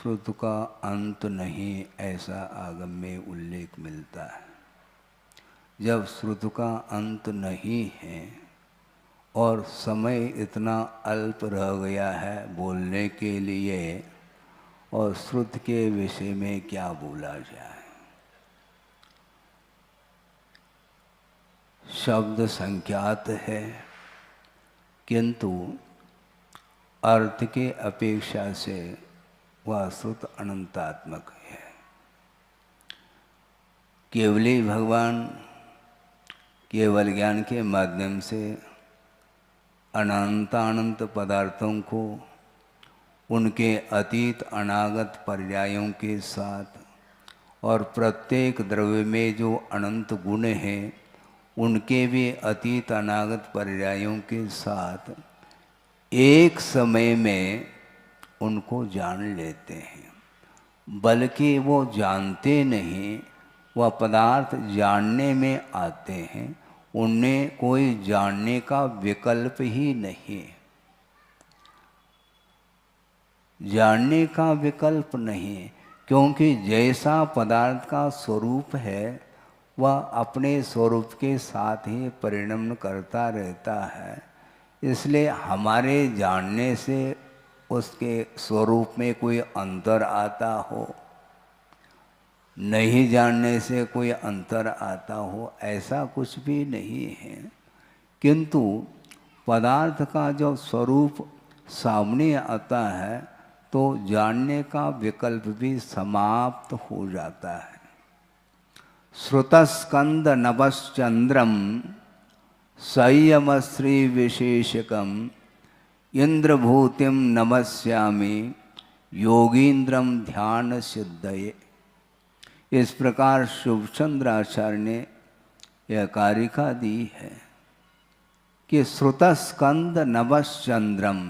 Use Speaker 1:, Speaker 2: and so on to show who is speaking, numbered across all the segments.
Speaker 1: श्रुत का अंत नहीं, ऐसा आगम में उल्लेख मिलता है। जब श्रुत का अंत नहीं है और समय इतना अल्प रह गया है बोलने के लिए, और श्रुत के विषय में क्या बोला जाए। शब्द संख्यात है, किंतु अर्थ के अपेक्षा से वह श्रुत अनंतात्मक है। केवली भगवान केवल ज्ञान के माध्यम से अनंतानंत पदार्थों को उनके अतीत अनागत पर्यायों के साथ और प्रत्येक द्रव्य में जो अनंत गुण हैं उनके भी अतीत अनागत पर्यायों के साथ एक समय में उनको जान लेते हैं, बल्कि वो जानते नहीं, वह पदार्थ जानने में आते हैं, उनमें कोई जानने का विकल्प ही नहीं, जानने का विकल्प नहीं, क्योंकि जैसा पदार्थ का स्वरूप है वह अपने स्वरूप के साथ ही परिणमन करता रहता है। इसलिए हमारे जानने से उसके स्वरूप में कोई अंतर आता हो, नहीं जानने से कोई अंतर आता हो, ऐसा कुछ भी नहीं है। किंतु पदार्थ का जो स्वरूप सामने आता है तो जानने का विकल्प भी समाप्त हो जाता है। श्रुतस्कंद नभश्चंद्रम संयम श्री विशेषकम इंद्रभूतिम नमस्यामि योगींद्रम ध्यान सिद्धये। इस प्रकार शुभचंद्र आचार्य ने यह कारिका दी है कि श्रुतस्कंद नभश्चंद्रम,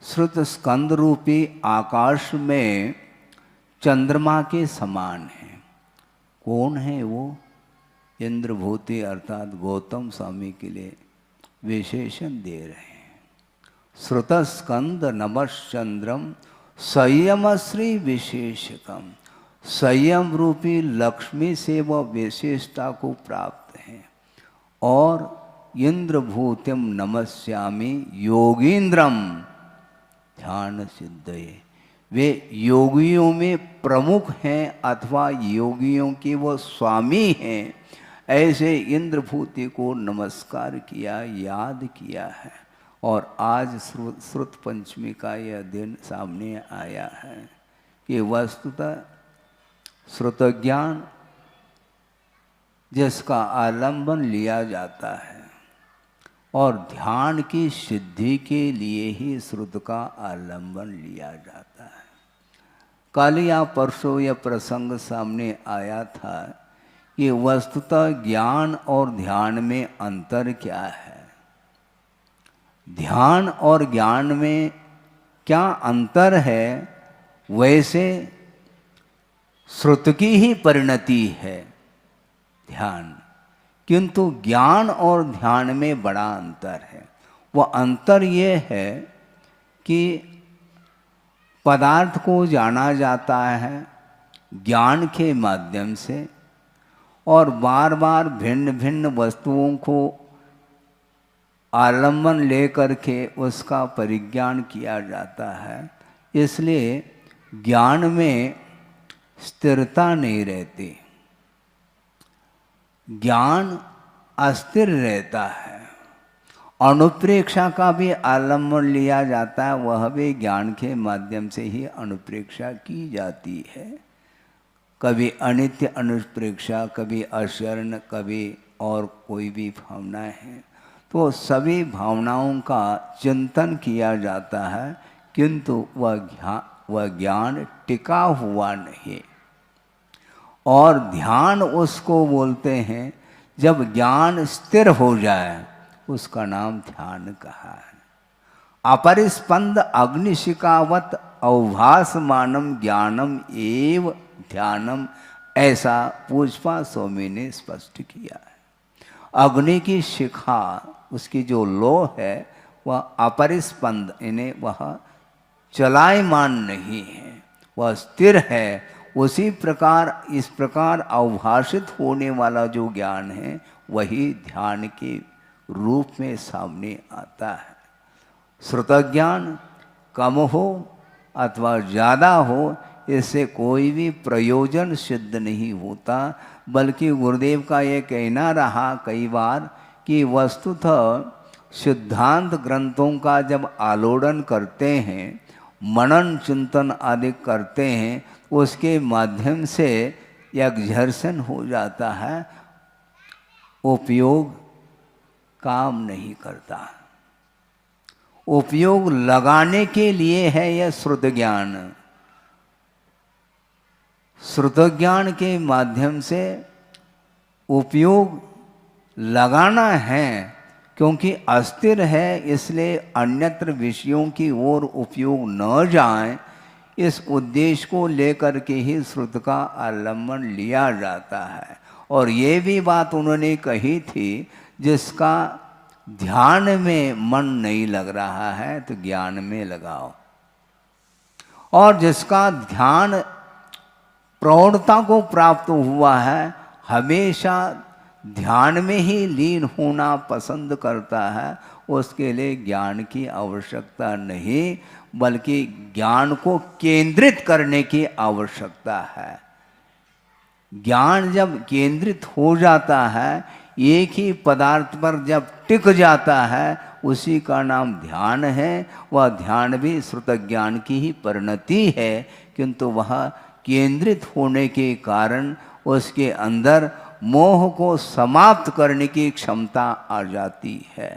Speaker 1: श्रुत स्कंद रूपी आकाश में चंद्रमा के समान है। कौन है वो? इंद्रभूति अर्थात गौतम स्वामी के लिए विशेषण दे रहे हैं। श्रुतस्कंद नभश्चंद्रम संयम श्री विशेषकम, संयम रूपी लक्ष्मी से वह विशेषता को प्राप्त है। और इंद्रभूतिम नमस्यामि योगींद्रम ध्यान सिद्धये, वे योगियों में प्रमुख हैं अथवा योगियों के वो स्वामी हैं, ऐसे इंद्रभूति को नमस्कार किया, याद किया है। और आज श्रुत पंचमी का यह दिन सामने आया है कि वस्तुतः श्रुत ज्ञान जिसका आलंबन लिया जाता है और ध्यान की सिद्धि के लिए ही श्रुत का आलंबन लिया जाता है। कल या परसों यह प्रसंग सामने आया था कि वस्तुतः ज्ञान और ध्यान में अंतर क्या है, ध्यान और ज्ञान में क्या अंतर है। वैसे श्रुत की ही परिणति है ध्यान, किंतु ज्ञान और ध्यान में बड़ा अंतर है। वह अंतर ये है कि पदार्थ को जाना जाता है ज्ञान के माध्यम से और बार बार भिन्न भिन्न वस्तुओं को आलंबन लेकर के उसका परिज्ञान किया जाता है। इसलिए ज्ञान में स्थिरता नहीं रहती, ज्ञान अस्थिर रहता है। अनुप्रेक्षा का भी आलंबन लिया जाता है, वह भी ज्ञान के माध्यम से ही अनुप्रेक्षा की जाती है। कभी अनित्य अनुप्रेक्षा, कभी अशरण, कभी और कोई भी भावनाएं हैं, तो सभी भावनाओं का चिंतन किया जाता है, किंतु वह ज्ञान टिका हुआ नहीं। और ध्यान उसको बोलते हैं जब ज्ञान स्थिर हो जाए, उसका नाम ध्यान कहा है। अपरिस्पंद अग्निशिखावत अवभासमानम ज्ञानम एव ध्यानम, ऐसा पूजपा स्वामी ने स्पष्ट किया है। अग्नि की शिखा, उसकी जो लो है वह अपरिस्पंद, इन्हें वह चलायमान नहीं है, वह स्थिर है। उसी प्रकार इस प्रकार अवभाषित होने वाला जो ज्ञान है वही ध्यान के रूप में सामने आता है। श्रुत ज्ञान कम हो अथवा ज़्यादा हो, इससे कोई भी प्रयोजन सिद्ध नहीं होता, बल्कि गुरुदेव का ये कहना रहा कई बार कि वस्तुतः सिद्धांत ग्रंथों का जब आलोड़न करते हैं, मनन चिंतन आदि करते हैं, उसके माध्यम से एक्सर्शन हो जाता है, उपयोग काम नहीं करता। उपयोग लगाने के लिए है यह श्रुत ज्ञान। श्रुत ज्ञान के माध्यम से उपयोग लगाना है, क्योंकि अस्थिर है, इसलिए अन्यत्र विषयों की ओर उपयोग न जाए, इस उद्देश्य को लेकर के ही श्रुत का आलम्बन लिया जाता है। और ये भी बात उन्होंने कही थी, जिसका ध्यान में मन नहीं लग रहा है तो ज्ञान में लगाओ, और जिसका ध्यान प्रौढ़ता को प्राप्त हुआ है, हमेशा ध्यान में ही लीन होना पसंद करता है, उसके लिए ज्ञान की आवश्यकता नहीं, बल्कि ज्ञान को केंद्रित करने की आवश्यकता है। ज्ञान जब केंद्रित हो जाता है, एक ही पदार्थ पर जब टिक जाता है, उसी का नाम ध्यान है। वह ध्यान भी श्रुत ज्ञान की ही परिणति है, किंतु वह केंद्रित होने के कारण उसके अंदर मोह को समाप्त करने की क्षमता आ जाती है।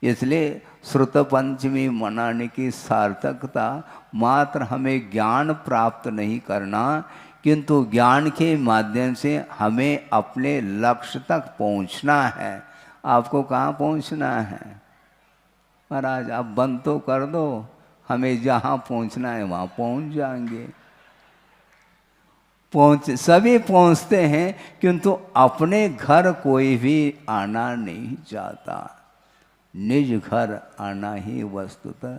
Speaker 1: इसलिए श्रुत पंचमी मनाने की सार्थकता मात्र हमें ज्ञान प्राप्त नहीं करना, किंतु ज्ञान के माध्यम से हमें अपने लक्ष्य तक पहुंचना है। आपको कहाँ पहुंचना है? महाराज आप बंद तो कर दो, हमें जहाँ पहुंचना है वहाँ पहुंच जाएंगे। सभी पहुंचते हैं, किंतु अपने घर कोई भी आना नहीं चाहता। निज घर आना ही वस्तुतः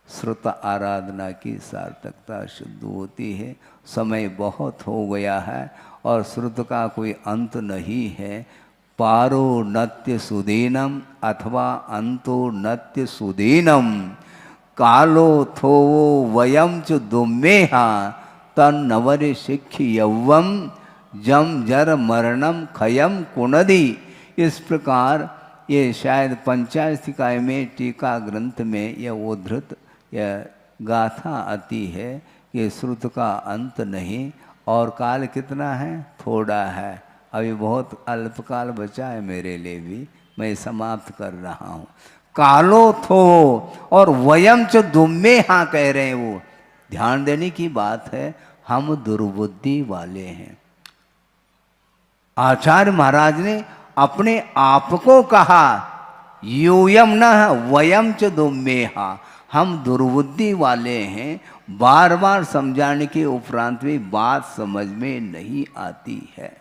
Speaker 1: श्रुत आराधना की सार्थकता सिद्ध होती है। समय बहुत हो गया है और श्रुत का कोई अंत नहीं है। पारो नत्य सुदीनम अथवा अंतो नत्य सुदीनम, कालो थोवो वयम च दुम्मेहा तन नवर सिख यौवम जम जर मरणम खयम कुनदी। इस प्रकार ये शायद पंचायतिकाय में टीका ग्रंथ में यह उद्धृत यह गाथा आती है कि श्रुत का अंत नहीं। और काल कितना है? थोड़ा है, अभी बहुत अल्पकाल बचा है मेरे लिए भी, मैं समाप्त कर रहा हूँ। कालो थो और वयम च दुम्मे हाँ कह रहे हैं, वो ध्यान देने की बात है। हम दुर्बुद्धि वाले हैं। आचार्य महाराज ने अपने आप को कहा, यूयम न वयम च दुम्मेहा, हम दुर्बुद्धि वाले हैं। बार बार समझाने के उपरांत भी बात समझ में नहीं आती है।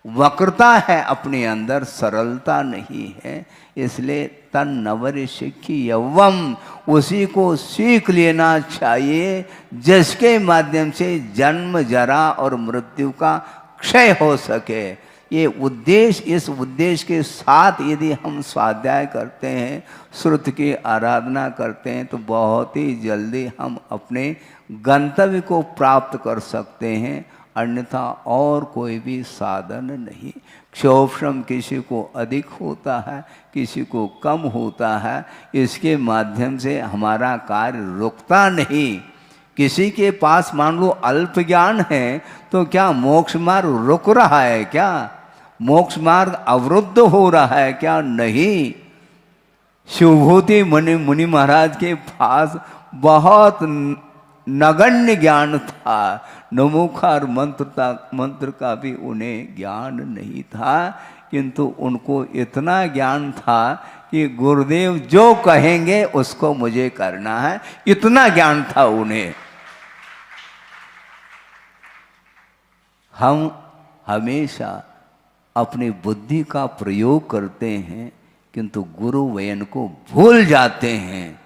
Speaker 1: वक्रता है अपने अंदर, सरलता नहीं है। इसलिए तन नवर सिखी यौवम, उसी को सीख लेना चाहिए जिसके माध्यम से जन्म जरा और मृत्यु का क्षय हो सके। ये उद्देश्य, इस उद्देश्य के साथ यदि हम स्वाध्याय करते हैं, श्रुत की आराधना करते हैं, तो बहुत ही जल्दी हम अपने गंतव्य को प्राप्त कर सकते हैं। अन्यथा और कोई भी साधन नहीं। क्षोभश्रम किसी को अधिक होता है, किसी को कम होता है। इसके माध्यम से हमारा कार्य रुकता नहीं। किसी के पास मान लो अल्प ज्ञान है, तो क्या मोक्ष मार्ग रुक रहा है? क्या मोक्ष मार्ग अवरुद्ध हो रहा है? क्या नहीं। शिवभूति मुनि महाराज के पास बहुत नगण्य ज्ञान था, नमोकार मंत्र का भी उन्हें ज्ञान नहीं था, किंतु उनको इतना ज्ञान था कि गुरुदेव जो कहेंगे उसको मुझे करना है, इतना ज्ञान था उन्हें। हम हमेशा अपनी बुद्धि का प्रयोग करते हैं, किंतु गुरु वयन को भूल जाते हैं।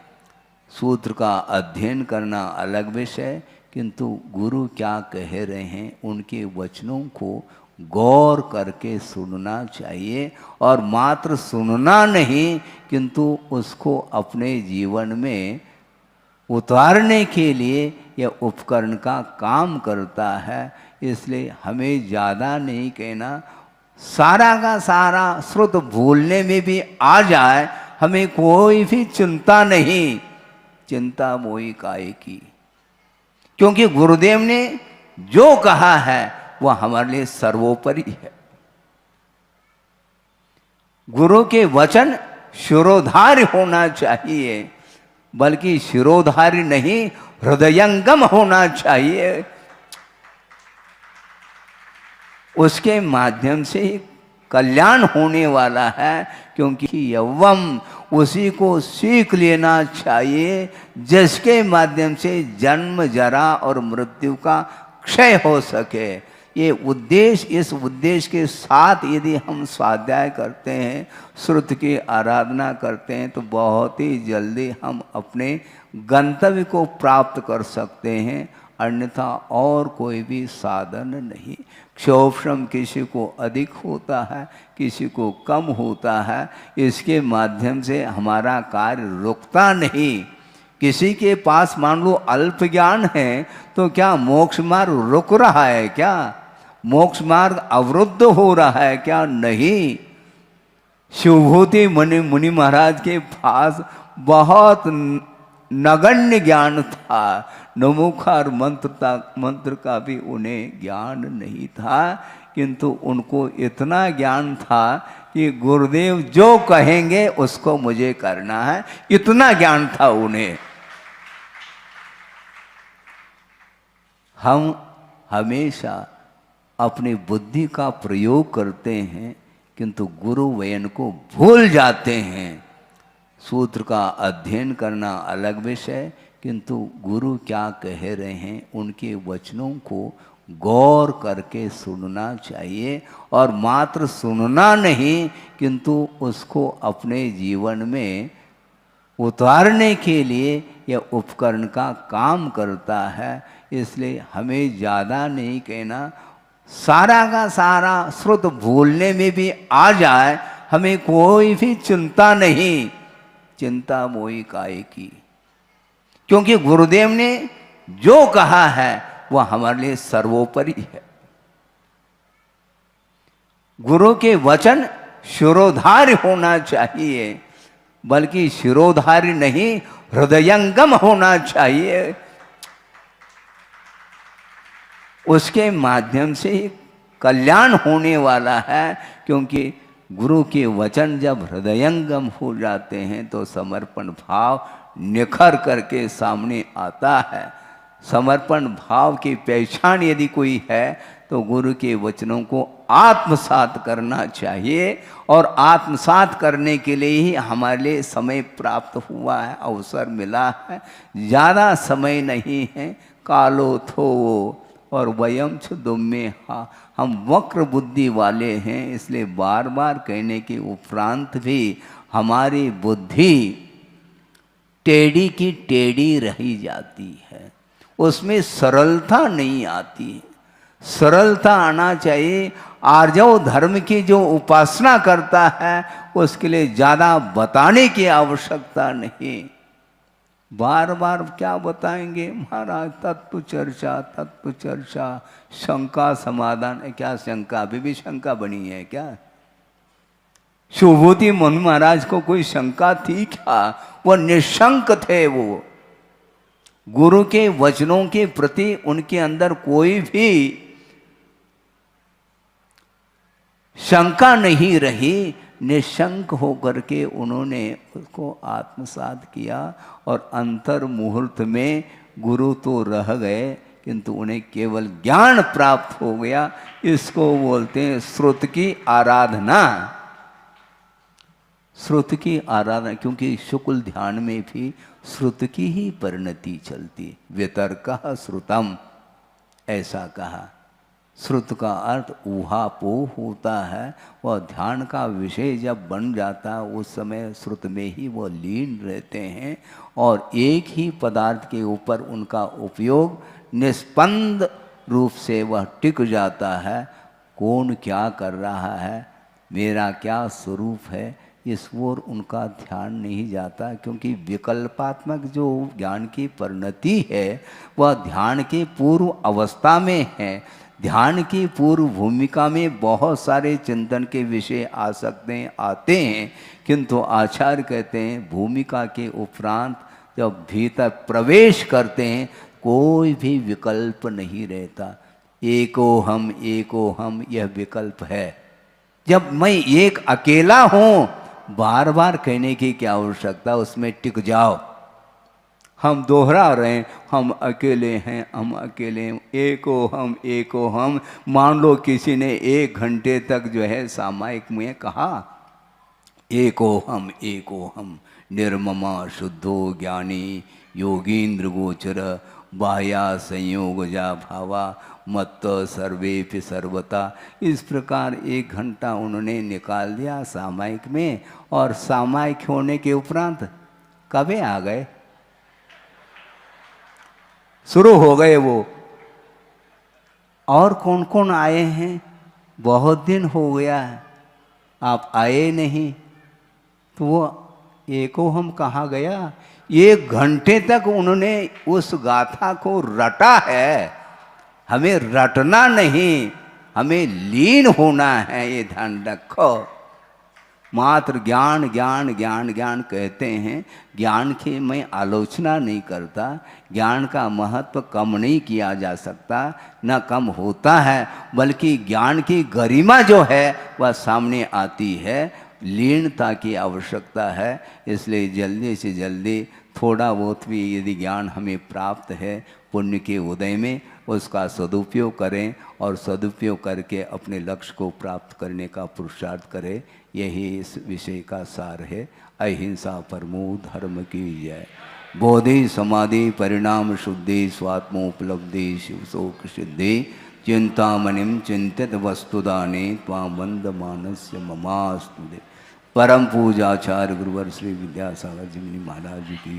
Speaker 1: सूत्र का अध्ययन करना अलग विषय, किंतु गुरु क्या कह रहे हैं उनके वचनों को गौर करके सुनना चाहिए, और मात्र सुनना नहीं किंतु उसको अपने जीवन में उतारने के लिए यह उपकरण का काम करता है। इसलिए हमें ज़्यादा नहीं कहना, सारा का सारा श्रुत भूलने में भी आ जाए, हमें कोई भी चिंता नहीं। चिंता मोहि काहे की, क्योंकि गुरुदेव ने जो कहा है वह हमारे लिए सर्वोपरि है। गुरु के वचन शिरोधार्य होना चाहिए, बल्कि शिरोधार्य नहीं हृदयंगम होना चाहिए। उसके माध्यम से कल्याण होने वाला है, क्योंकि यौवम उसी को सीख लेना चाहिए जिसके माध्यम से जन्म जरा और मृत्यु का क्षय हो सके। ये उद्देश्य, इस उद्देश्य के साथ यदि हम स्वाध्याय करते हैं, श्रुत की आराधना करते हैं, तो बहुत ही जल्दी हम अपने गंतव्य को प्राप्त कर सकते हैं। अन्यथा और कोई भी साधन नहीं। क्षोभश्रम किसी को अधिक होता है, किसी को कम होता है, इसके माध्यम से हमारा कार्य रुकता नहीं। किसी के पास मान लो अल्प ज्ञान है तो क्या मोक्ष मार्ग रुक रहा है क्या? मोक्ष मार्ग अवरुद्ध हो रहा है क्या? नहीं। शिवभूति मुनि महाराज के पास बहुत नगण्य ज्ञान था, नमोकार मंत्र का भी उन्हें ज्ञान नहीं था, किंतु उनको इतना ज्ञान था कि गुरुदेव जो कहेंगे उसको मुझे करना है, इतना ज्ञान था उन्हें। हम हमेशा अपनी बुद्धि का प्रयोग करते हैं, किंतु गुरु वचन को भूल जाते हैं। सूत्र का अध्ययन करना अलग विषय, किंतु गुरु क्या कह रहे हैं उनके वचनों को गौर करके सुनना चाहिए, और मात्र सुनना नहीं किंतु उसको अपने जीवन में उतारने के लिए यह उपकरण का काम करता है। इसलिए हमें ज़्यादा नहीं कहना, सारा का सारा श्रुत भूलने में भी आ जाए, हमें कोई भी चिंता नहीं। चिंता मोहि काहे की, क्योंकि गुरुदेव ने जो कहा है वह हमारे लिए सर्वोपरि है। गुरु के वचन शिरोधार्य होना चाहिए, बल्कि शिरोधार्य नहीं हृदयंगम होना चाहिए। उसके माध्यम से कल्याण होने वाला है, क्योंकि गुरु के वचन जब हृदयंगम हो जाते हैं तो समर्पण भाव निखर करके सामने आता है। समर्पण भाव की पहचान यदि कोई है तो गुरु के वचनों को आत्मसात करना चाहिए, और आत्मसात करने के लिए ही हमारे लिए समय प्राप्त हुआ है, अवसर मिला है। ज़्यादा समय नहीं है। कालो थो और वयम छ दुम्मे हा, हम वक्र बुद्धि वाले हैं, इसलिए बार बार कहने के उपरांत भी हमारी बुद्धि टेढ़ी की टेढ़ी रही जाती है, उसमें सरलता नहीं आती। सरलता आना चाहिए। आर्जव धर्म की जो उपासना करता है उसके लिए ज़्यादा बताने की आवश्यकता नहीं। बार बार क्या बताएंगे महाराज? तत्व चर्चा, शंका समाधान। क्या शंका? अभी भी शंका बनी है क्या? शिवभूति मुनि महाराज को कोई शंका थी क्या? वो निशंक थे। वो गुरु के वचनों के प्रति उनके अंदर कोई भी शंका नहीं रही। निशंक होकर के उन्होंने उसको आत्मसात किया, और अंतर मुहूर्त में गुरु तो रह गए किंतु उन्हें केवल ज्ञान प्राप्त हो गया। इसको बोलते हैं श्रुत की आराधना। श्रुत की आराधना, क्योंकि शुक्ल ध्यान में भी श्रुत की ही परिणति चलती। व्यतर्कः श्रुतम, ऐसा कहा। श्रुत का अर्थ ऊहापोह होता है। वह ध्यान का विषय जब बन जाता है उस समय श्रुत में ही वो लीन रहते हैं, और एक ही पदार्थ के ऊपर उनका उपयोग निष्पन्द रूप से वह टिक जाता है। कौन क्या कर रहा है, मेरा क्या स्वरूप है, इस ओर उनका ध्यान नहीं जाता, क्योंकि विकल्पात्मक जो ज्ञान की परिणति है वह ध्यान के पूर्व अवस्था में है। ध्यान की पूर्व भूमिका में बहुत सारे चिंतन के विषय आ सकते हैं, आते हैं, किंतु आचार्य कहते हैं भूमिका के उपरांत जब भीतर प्रवेश करते हैं कोई भी विकल्प नहीं रहता। एको हम यह विकल्प है। जब मैं एक अकेला हूं, बार बार कहने की क्या आवश्यकता, उसमें टिक जाओ। हम दोहरा रहे हैं, हम अकेले हैं, हम अकेले हैं, एको हम। मान लो किसी ने 1 घंटे तक जो है सामायिक में कहा एको हम निर्ममा शुद्धो ज्ञानी योगींद्र गोचर बाह्या संयोग जा भावा मत सर्वेपि सर्वता। इस प्रकार 1 घंटा उन्होंने निकाल दिया सामायिक में, और सामायिक होने के उपरांत कब आ गए, शुरू हो गए वो। और कौन कौन आए हैं, बहुत दिन हो गया आप आए नहीं, तो वो एको हम कहाँ गया। 1 घंटे तक उन्होंने उस गाथा को रटा है। हमें रटना नहीं, हमें लीन होना है, ये ध्यान रखो। मात्र ज्ञान ज्ञान ज्ञान ज्ञान कहते हैं, ज्ञान की मैं आलोचना नहीं करता, ज्ञान का महत्व कम नहीं किया जा सकता, न कम होता है, बल्कि ज्ञान की गरिमा जो है वह सामने आती है। लीनता की आवश्यकता है, इसलिए जल्दी से जल्दी थोड़ा बहुत भी यदि ज्ञान हमें प्राप्त है पुण्य के उदय में, उसका सदुपयोग करें और सदुपयोग करके अपने लक्ष्य को प्राप्त करने का पुरुषार्थ करें। यही इस विषय का सार है। अहिंसा परमो धर्म की जय। बोधि समाधि परिणाम शुद्धि स्वात्मोपलब्धि शिव शोक सिद्धि चिंतामणिम चिंतित वस्तुदाने त्वां वंद मानस्य ममास्तुते। परम पूजाचार्य गुरुवर श्री विद्यासागर जी महाराज की।